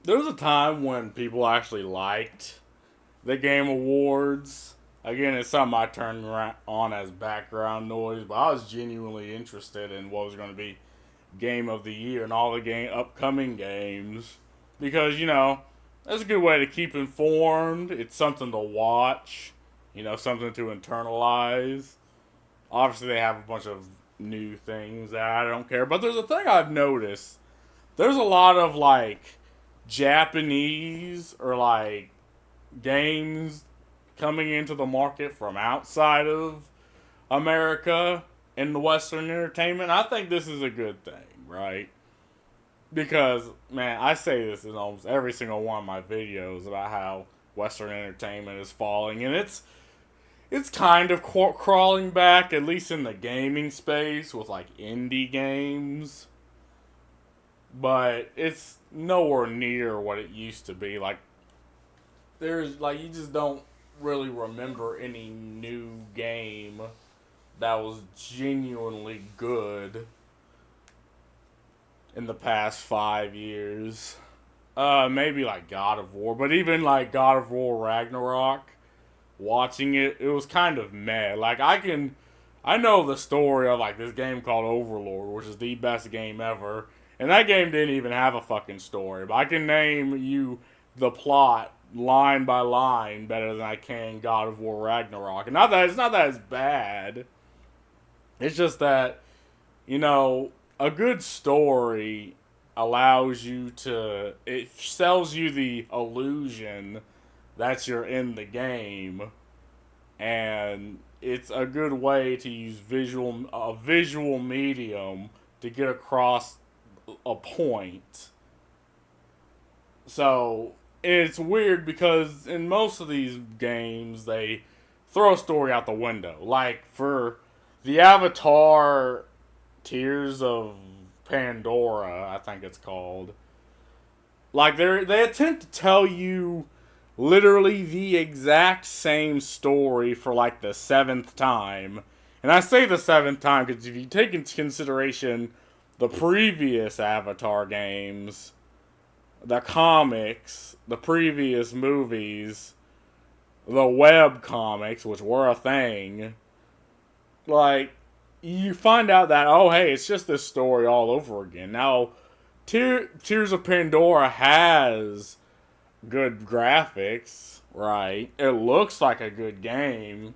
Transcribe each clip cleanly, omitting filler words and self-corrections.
There was a time when people actually liked the Game Awards. Again, it's something I turned on as background noise, but I was genuinely interested in what was going to be Game of the Year and all the upcoming games because that's a good way to keep informed. It's something to watch, something to internalize. Obviously, they have a bunch of new things that I don't care, but there's a thing I've noticed. There's a lot of like Japanese or like games coming into the market from outside of America in the Western entertainment. I think this is a good thing, right? Because, man, I say this in almost every single one of my videos about how Western entertainment is falling, and it's kind of crawling back, at least in the gaming space, with like indie games. But it's nowhere near what it used to be. Like, there's like you just don't really remember any new game that was genuinely good in the past 5 years. Maybe like God of War, but even like God of War Ragnarok, watching it, it was kind of meh. Like I know the story of like this game called Overlord, which is the best game ever, and that game didn't even have a fucking story. But I can name you the plot line by line better than I can God of War Ragnarok. And not that it's bad. It's just that a good story allows you to it sells you the illusion that you're in the game, and it's a good way to use a visual medium to get across a point. So it's weird because in most of these games they throw a story out the window. Like for the Avatar Tears of Pandora, I think it's called. Like they attempt to tell you literally the exact same story for like the seventh time. And I say the seventh time because if you take into consideration the previous Avatar games, the comics, the previous movies, the web comics, which were a thing, like, you find out that, oh, hey, it's just this story all over again. Now, Tears of Pandora has good graphics, right? It looks like a good game.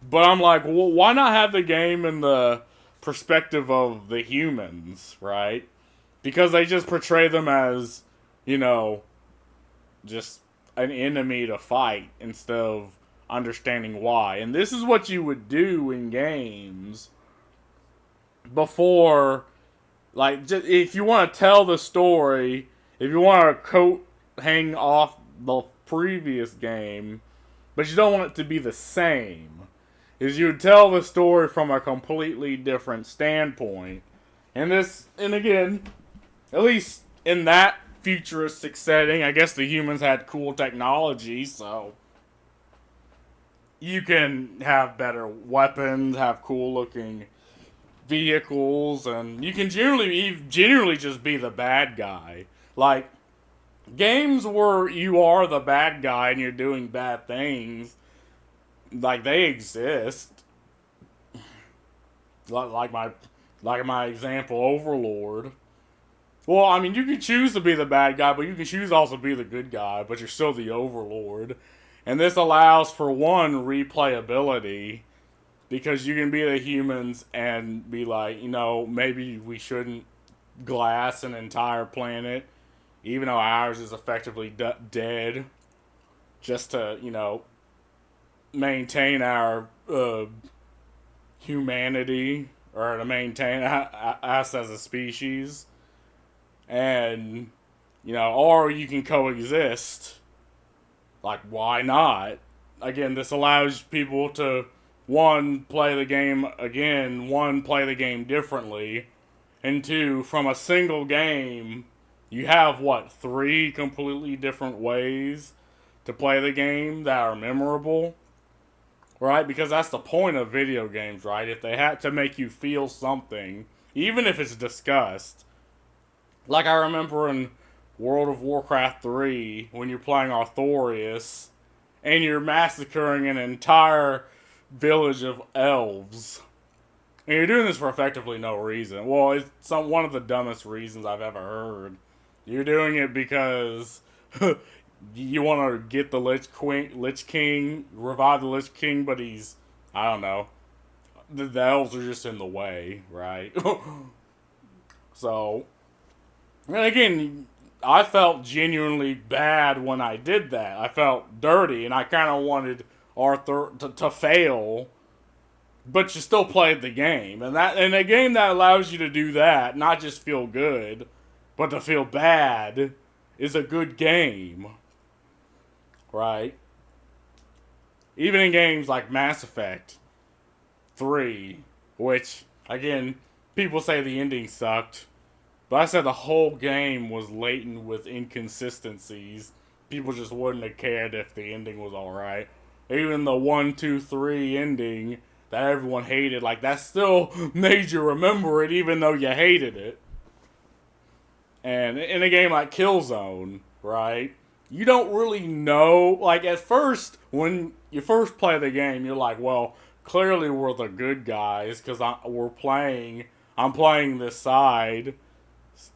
But I'm like, well, why not have the game in the perspective of the humans, right? Because they just portray them as, you know, just an enemy to fight instead of understanding why. And this is what you would do in games before, like, just, if you want to tell the story, if you want to coat hang off the previous game, but you don't want it to be the same, is you tell the story from a completely different standpoint. And again, at least in that futuristic setting, I guess the humans had cool technology, so you can have better weapons, have cool looking vehicles, and you can generally just be the bad guy. Like games where you are the bad guy and you're doing bad things, like they exist. Like my example, Overlord. Well, I mean, you can choose to be the bad guy, but you can choose also to be the good guy, but you're still the Overlord. And this allows for one replayability because you can be the humans and be like, maybe we shouldn't glass an entire planet, even though ours is effectively dead, just to, maintain our humanity or to maintain us as a species. And, or you can coexist. Like, why not? Again, this allows people to, one, play the game again, one, play the game differently, and two, from a single game, you have, what, three completely different ways to play the game that are memorable? Right? Because that's the point of video games, right? If they had to make you feel something, even if it's disgust. Like I remember in World of Warcraft 3 when you're playing Arthurius and you're massacring an entire village of elves. And you're doing this for effectively no reason. Well, it's one of the dumbest reasons I've ever heard. You're doing it because you want to get the Lich King, revive the Lich King, but he's, I don't know, the elves are just in the way, right? So, and again, I felt genuinely bad when I did that. I felt dirty, and I kind of wanted Arthur to fail, but you still played the game, and a game that allows you to do that, not just feel good, but to feel bad, is a good game, right? Even in games like Mass Effect 3, which again, people say the ending sucked. But I said the whole game was laden with inconsistencies. People just wouldn't have cared if the ending was alright. Even the 1, 2, 3 ending that everyone hated, like, that still made you remember it even though you hated it. And in a game like Killzone, right? You don't really know, like, at first, when you first play the game, you're like, well, clearly we're the good guys because I'm playing this side,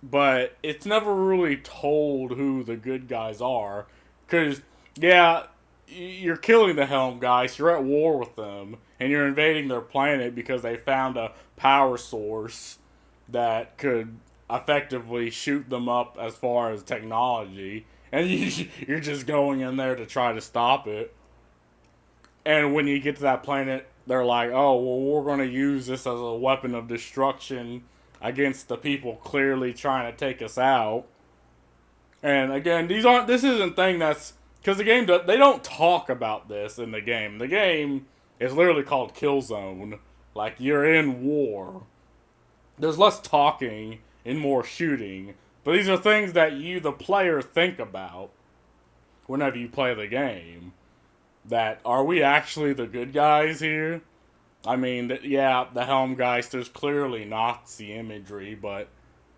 but it's never really told who the good guys are. Because, yeah, you're killing the Helm guys, you're at war with them, and you're invading their planet because they found a power source that could effectively shoot them up as far as technology. And you're just going in there to try to stop it. And when you get to that planet, they're like, oh, well, we're going to use this as a weapon of destruction against the people clearly trying to take us out. And again, this isn't thing that's, because the game, they don't talk about this in the game. The game is literally called Killzone. Like, you're in war. There's less talking and more shooting. But these are things that you, the player, think about whenever you play the game. That, are we actually the good guys here? I mean, yeah, the Helmgeisters clearly Nazi imagery, but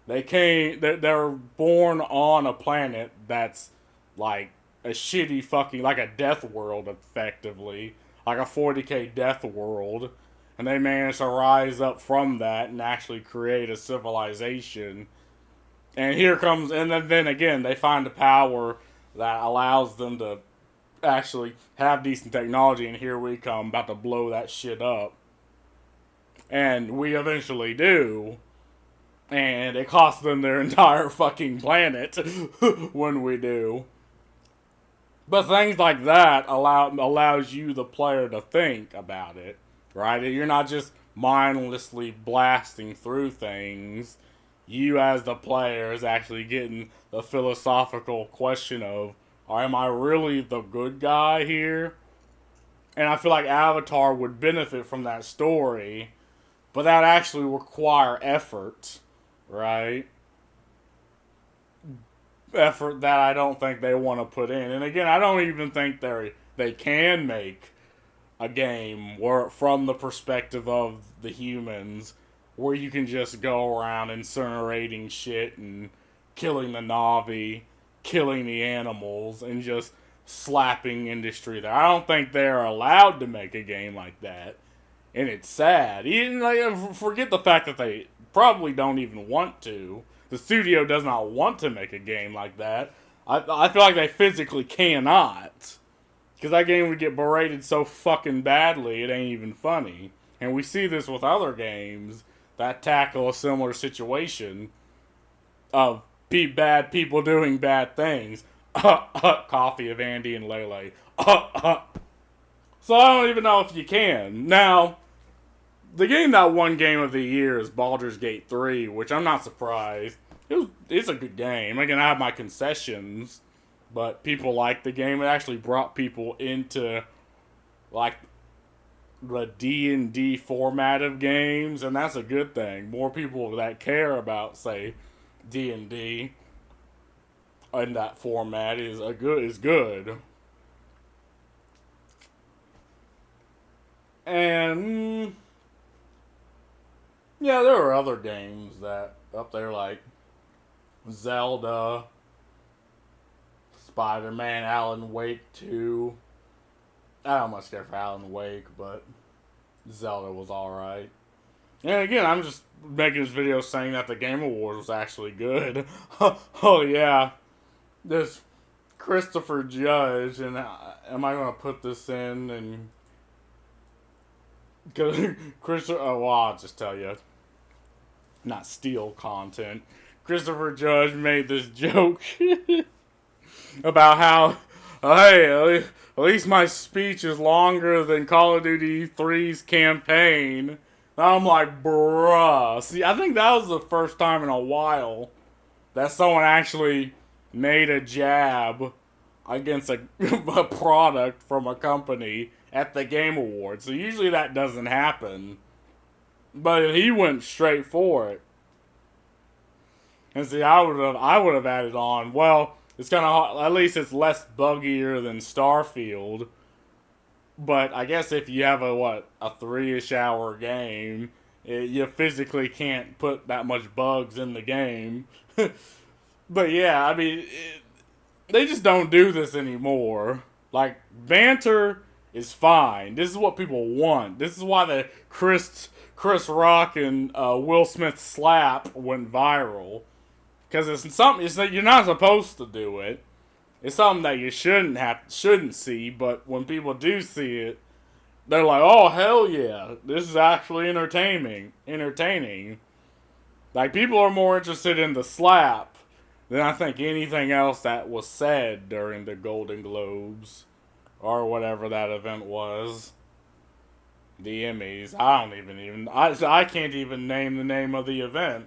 they're born on a planet that's like a shitty fucking, like a death world, effectively. Like a 40k death world. And they managed to rise up from that and actually create a civilization. And then again, they find a power that allows them to actually have decent technology, and here we come about to blow that shit up. And we eventually do. And it costs them their entire fucking planet when we do. But things like that allows you, the player, to think about it, right? You're not just mindlessly blasting through things. You, as the player, is actually getting the philosophical question of, am I really the good guy here? And I feel like Avatar would benefit from that story, but that actually require effort, right? Effort that I don't think they want to put in. And again, I don't even think they can make a game where, from the perspective of the humans, where you can just go around incinerating shit and killing the Na'vi, killing the animals, and just slapping industry there. I don't think they're allowed to make a game like that. And it's sad. Even, like, forget the fact that they probably don't even want to. The studio does not want to make a game like that. I feel like they physically cannot. Because that game would get berated so fucking badly, it ain't even funny. And we see this with other games that tackle a similar situation of bad people doing bad things. Coffee of Andy and Lele. So I don't even know if you can. Now, the game that won Game of the Year is Baldur's Gate 3, which I'm not surprised. It's a good game. I can have my concessions, but people like the game. It actually brought people into, like, the D&D format of games, and that's a good thing. More people that care about, say, D&D in that format is good. And yeah, there are other games that up there, like Zelda, Spider-Man, Alan Wake 2. I don't much care for Alan Wake, but Zelda was alright. And again, I'm just making this video saying that the Game Awards was actually good. Oh yeah, this Christopher Judge, and am I gonna put this in? And Christopher, oh, well, I'll just tell you, not steal content. Christopher Judge made this joke about how, hey, at least my speech is longer than Call of Duty 3's campaign. I'm like, bruh. See, I think that was the first time in a while that someone actually made a jab against a product from a company at the Game Awards. So usually that doesn't happen. But he went straight for it. And see, I would have added on, well, it's kind of, at least it's less buggier than Starfield. But I guess if you have a 3-ish hour game, you physically can't put that much bugs in the game. But yeah, I mean, they just don't do this anymore. Like, banter is fine. This is what people want. This is why the Chris Rock and Will Smith slap went viral. Because it's something, you're not supposed to do it. It's something that you shouldn't see, but when people do see it, they're like, "Oh hell yeah, this is actually entertaining." Like, people are more interested in the slap than I think anything else that was said during the Golden Globes or whatever that event was. The Emmys. I can't even name the name of the event.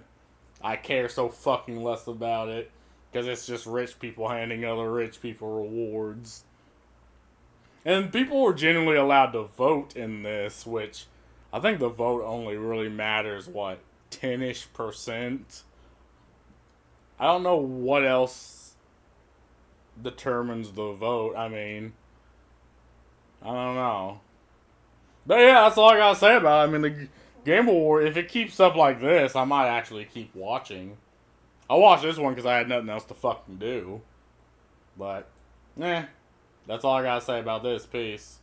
I care so fucking less about it. Because it's just rich people handing other rich people rewards. And people were genuinely allowed to vote in this, which I think the vote only really matters, 10-ish%? I don't know what else determines the vote. I mean, I don't know. But yeah, that's all I gotta say about it. I mean, the Game Award, if it keeps up like this, I might actually keep watching. I watched this one because I had nothing else to fucking do. But, that's all I gotta say about this. Peace.